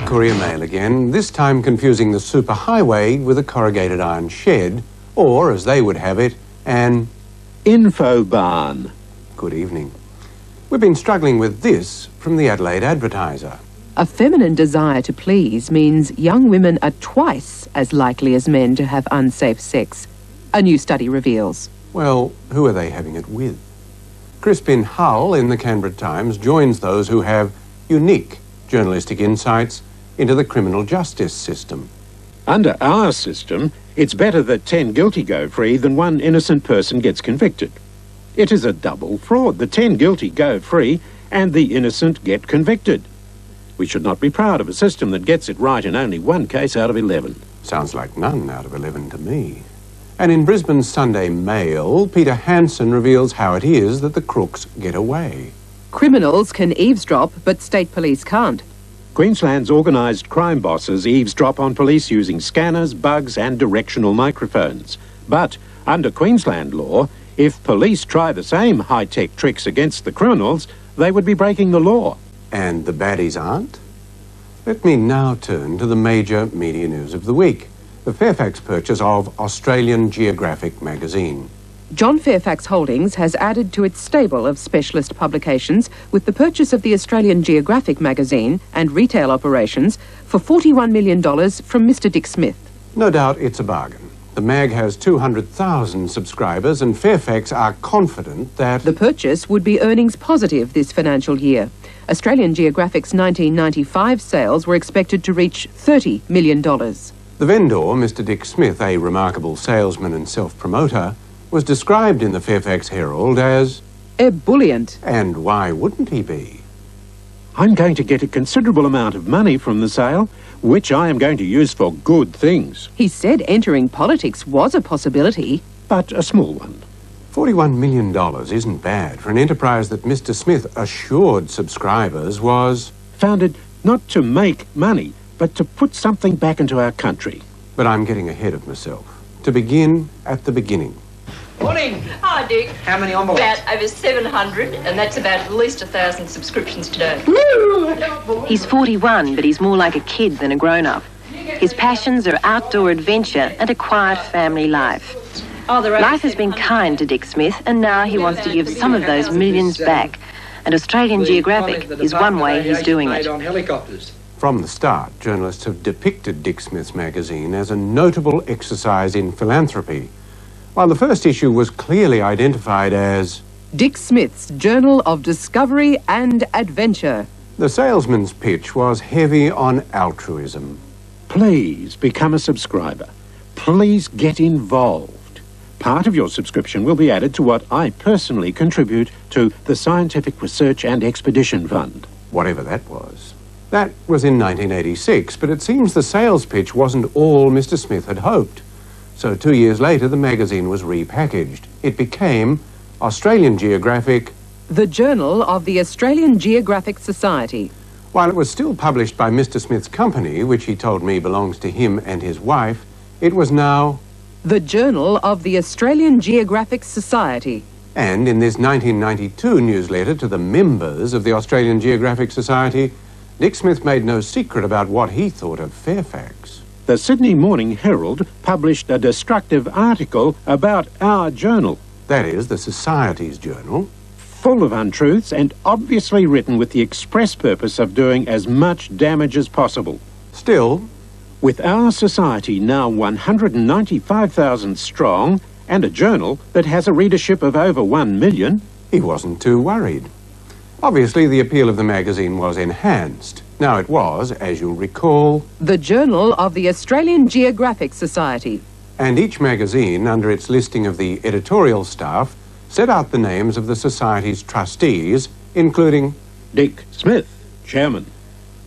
courier mail again, this time confusing the superhighway with a corrugated iron shed, or, as they would have it, an info barn. Good evening. We've been struggling with this from the Adelaide Advertiser. A feminine desire to please means young women are twice as likely as men to have unsafe sex, a new study reveals. Well, who are they having it with? Crispin Hull in the Canberra Times joins those who have unique journalistic insights into the criminal justice system. Under our system, it's better that 10 guilty go free than one innocent person gets convicted. It is a double fraud. The 10 guilty go free and the innocent get convicted. We should not be proud of a system that gets it right in only one case out of 11. Sounds like none out of 11 to me. And in Brisbane's Sunday Mail, Peter Hansen reveals how it is that the crooks get away. Criminals can eavesdrop, but state police can't. Queensland's organised crime bosses eavesdrop on police using scanners, bugs and directional microphones. But under Queensland law, if police try the same high-tech tricks against the criminals, they would be breaking the law. And the baddies aren't? Let me now turn to the major media news of the week. The Fairfax purchase of Australian Geographic magazine. John Fairfax Holdings has added to its stable of specialist publications with the purchase of the Australian Geographic magazine and retail operations for $41 million from Mr. Dick Smith. No doubt it's a bargain. The mag has 200,000 subscribers and Fairfax are confident that the purchase would be earnings positive this financial year. Australian Geographic's 1995 sales were expected to reach $30 million. The vendor, Mr. Dick Smith, a remarkable salesman and self-promoter, was described in the Fairfax Herald as ebullient. And why wouldn't he be? I'm going to get a considerable amount of money from the sale, which I am going to use for good things. He said entering politics was a possibility. But a small one. $41 million isn't bad for an enterprise that Mr. Smith assured subscribers was founded not to make money, but to put something back into our country. But I'm getting ahead of myself. To begin at the beginning. Morning. Hi, Dick. How many envelopes? About over 700, and that's about at least 1,000 subscriptions today. He's 41, but he's more like a kid than a grown-up. His passions are outdoor adventure and a quiet family life. Life has been kind to Dick Smith, and now he wants to give some of those millions back. And Australian Geographic is one way he's doing it. From the start, journalists have depicted Dick Smith's magazine as a notable exercise in philanthropy, while the first issue was clearly identified as Dick Smith's Journal of Discovery and Adventure. The salesman's pitch was heavy on altruism. Please become a subscriber. Please get involved. Part of your subscription will be added to what I personally contribute to the Scientific Research and Expedition Fund. Whatever that was. That was in 1986, but it seems the sales pitch wasn't all Mr. Smith had hoped. So 2 years later, the magazine was repackaged. It became Australian Geographic, the Journal of the Australian Geographic Society. While it was still published by Mr. Smith's company, which he told me belongs to him and his wife, it was now the Journal of the Australian Geographic Society. And in this 1992 newsletter to the members of the Australian Geographic Society, Dick Smith made no secret about what he thought of Fairfax. The Sydney Morning Herald published a destructive article about our journal. That is, the Society's journal. Full of untruths and obviously written with the express purpose of doing as much damage as possible. Still, with our society now 195,000 strong and a journal that has a readership of over 1 million, he wasn't too worried. Obviously, the appeal of the magazine was enhanced. Now it was, as you'll recall, the Journal of the Australian Geographic Society. And each magazine, under its listing of the editorial staff, set out the names of the Society's trustees, including Dick Smith, Chairman.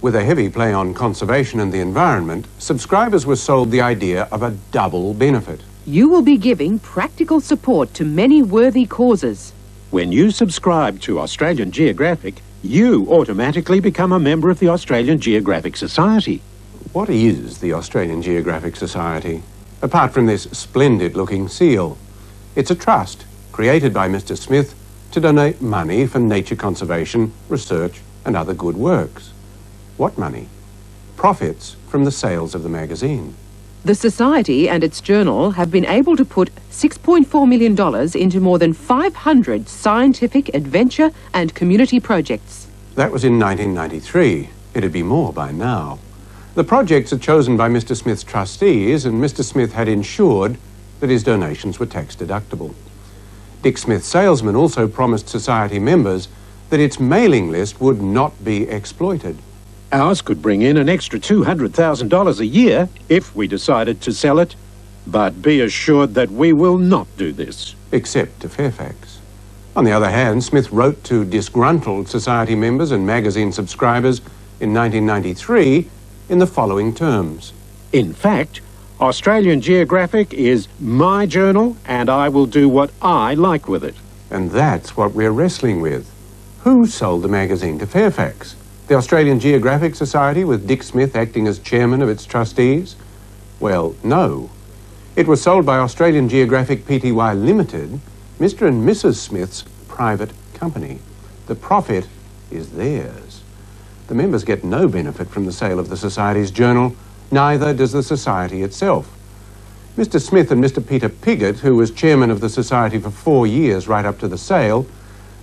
With a heavy play on conservation and the environment, subscribers were sold the idea of a double benefit. You will be giving practical support to many worthy causes. When you subscribe to Australian Geographic, you automatically become a member of the Australian Geographic Society. What is the Australian Geographic Society? Apart from this splendid-looking seal, it's a trust created by Mr. Smith to donate money for nature conservation, research and other good works. What money? profits from the sales of the magazine. The Society and its journal have been able to put $6.4 million into more than 500 scientific, adventure and community projects. That was in 1993. It'd be more by now. The projects are chosen by Mr. Smith's trustees, and Mr. Smith had ensured that his donations were tax deductible. Dick Smith's salesman also promised Society members that its mailing list would not be exploited. Ours could bring in an extra $200,000 a year if we decided to sell it. But be assured that we will not do this. Except to Fairfax. On the other hand, Smith wrote to disgruntled Society members and magazine subscribers in 1993 in the following terms. In fact, Australian Geographic is my journal, and I will do what I like with it. And that's what we're wrestling with. Who sold the magazine to Fairfax? The Australian Geographic Society, with Dick Smith acting as chairman of its trustees? Well, no. It was sold by Australian Geographic Pty Limited, Mr. and Mrs. Smith's private company. The profit is theirs. The members get no benefit from the sale of the Society's journal, neither does the Society itself. Mr. Smith and Mr. Peter Piggott, who was chairman of the Society for 4 years right up to the sale,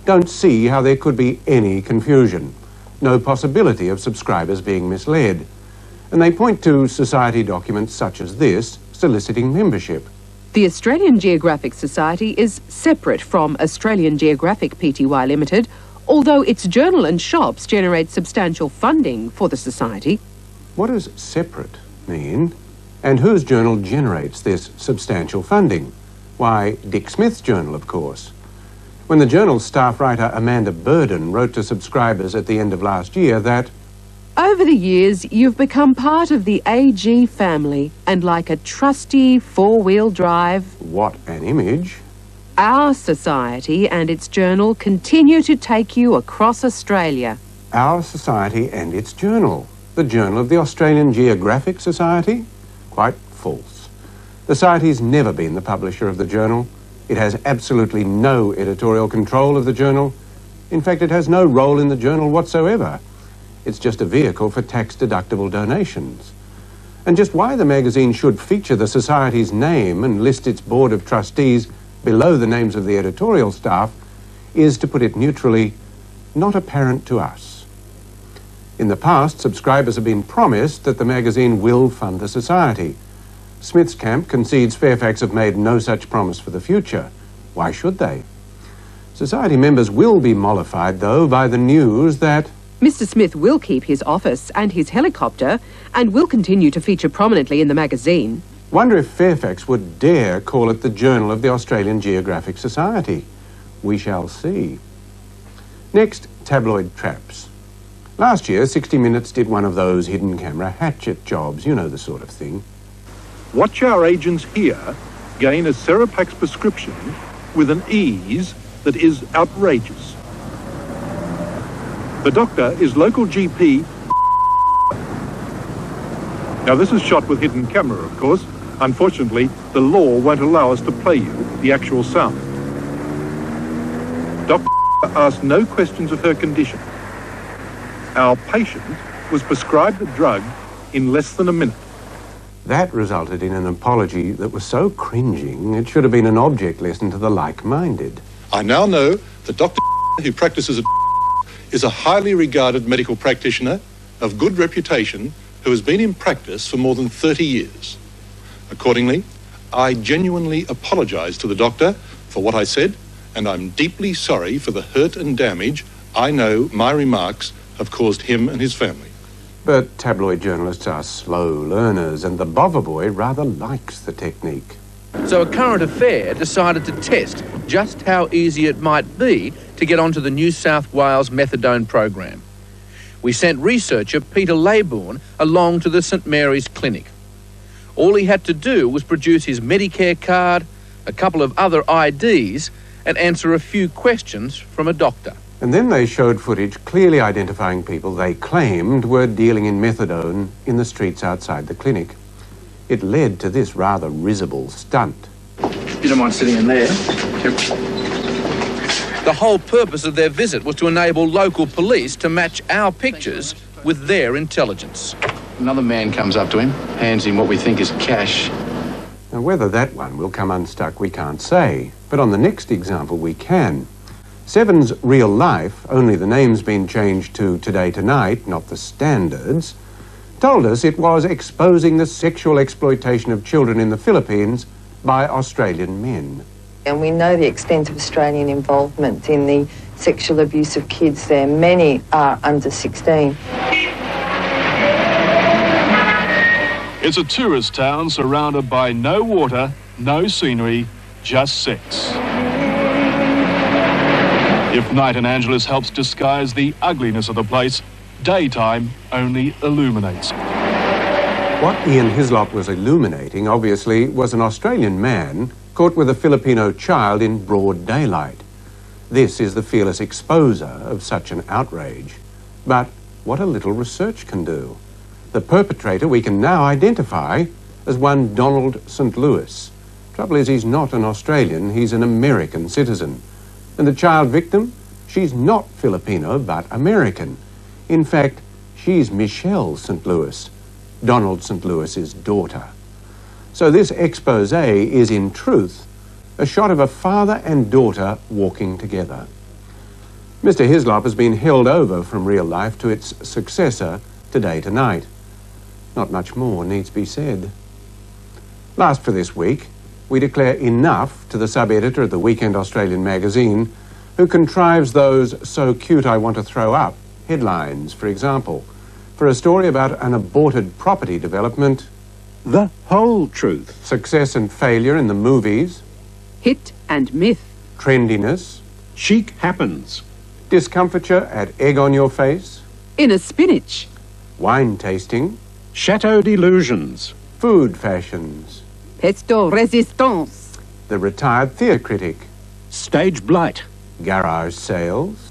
don't see how there could be any confusion. No possibility of subscribers being misled. And they point to Society documents such as this, soliciting membership. The Australian Geographic Society is separate from Australian Geographic Pty Limited, although its journal and shops generate substantial funding for the Society. What does separate mean? And whose journal generates this substantial funding? Why, Dick Smith's journal, of course. When the journal's staff writer Amanda Burden wrote to subscribers at the end of last year that, "Over the years, you've become part of the AG family, and like a trusty four-wheel drive, what an image, our Society and its journal continue to take you across Australia." Our Society and its journal. The journal of the Australian Geographic Society? Quite false. The Society's never been the publisher of the journal. It has absolutely no editorial control of the journal. In fact, it has no role in the journal whatsoever. It's just a vehicle for tax-deductible donations. And just why the magazine should feature the Society's name and list its board of trustees below the names of the editorial staff is, to put it neutrally, not apparent to us. In the past, subscribers have been promised that the magazine will fund the Society. Smith's camp concedes Fairfax have made no such promise for the future. Why should they? Society members will be mollified, though, by the news that Mr. Smith will keep his office and his helicopter and will continue to feature prominently in the magazine. Wonder if Fairfax would dare call it the Journal of the Australian Geographic Society. We shall see. Next, tabloid traps. Last year, 60 Minutes did one of those hidden camera hatchet jobs, you know the sort of thing. Watch our agents here gain a serepax prescription with an ease that is outrageous. The doctor is local GP. Now this is shot with hidden camera, of course. Unfortunately, the law won't allow us to play you the actual sound. Doctor asked no questions of her condition. Our patient was prescribed the drug in less than a minute. That resulted in an apology that was so cringing it should have been an object lesson to the like-minded. I now know that Dr. who practices at is a highly regarded medical practitioner of good reputation who has been in practice for more than 30 years. Accordingly, I genuinely apologise to the doctor for what I said, and I'm deeply sorry for the hurt and damage I know my remarks have caused him and his family. But tabloid journalists are slow learners, and the bother boy rather likes the technique. So a current affair decided to test just how easy it might be to get onto the New South Wales methadone program. We sent researcher Peter Laybourne along to the St Mary's Clinic. All he had to do was produce his Medicare card, a couple of other IDs, and answer a few questions from a doctor. And then they showed footage clearly identifying people they claimed were dealing in methadone in the streets outside the clinic. It led to this rather risible stunt. You don't mind sitting in there? The whole purpose of their visit was to enable local police to match our pictures with their intelligence. Another man comes up to him, hands him what we think is cash. Now, whether that one will come unstuck, we can't say. But on the next example, we can. Seven's real life, only the name's been changed to Today Tonight, not the standards, told us it was exposing the sexual exploitation of children in the Philippines by Australian men. And we know the extent of Australian involvement in the sexual abuse of kids there. Many are under 16. It's a tourist town surrounded by no water, no scenery, just sex. If Night in Angeles helps disguise the ugliness of the place, daytime only illuminates it. What Ian Hislop was illuminating, obviously, was an Australian man caught with a Filipino child in broad daylight. This is the fearless exposure of such an outrage. But what a little research can do. The perpetrator we can now identify as one Donald St. Louis. Trouble is, he's not an Australian, he's an American citizen. And the child victim? She's not Filipino, but American. In fact, she's Michelle St. Louis, Donald St. Louis's daughter. So this expose is, in truth, a shot of a father and daughter walking together. Mr. Hislop has been held over from real life to its successor, Today Tonight. Not much more needs be said. Last for this week, we declare enough to the sub-editor of the Weekend Australian magazine, who contrives those "so cute I want to throw up" headlines, for example, for a story about an aborted property development, The whole truth. success and failure in the movies, Hit and myth. trendiness, Chic happens. discomfiture at egg on your face, Inner spinach. wine tasting, Chateau delusions. food fashions, Pesto resistance. the retired theatre-critic, Stage blight. garage sales,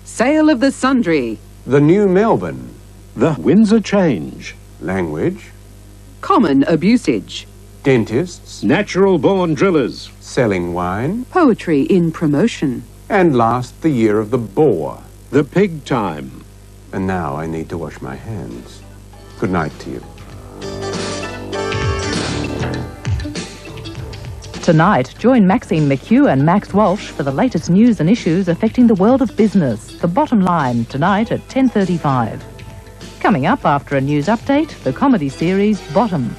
Sale of the sundry. the new Melbourne, The Windsor change. language, Common abusage. dentists, Natural-born drillers. selling wine, Poetry in promotion. and last, the year of the boar. The pig time. And now I need to wash my hands. Good night to you. Tonight, join Maxine McHugh and Max Walsh for the latest news and issues affecting the world of business. The Bottom Line, tonight at 10:35. Coming up after a news update, the comedy series Bottom.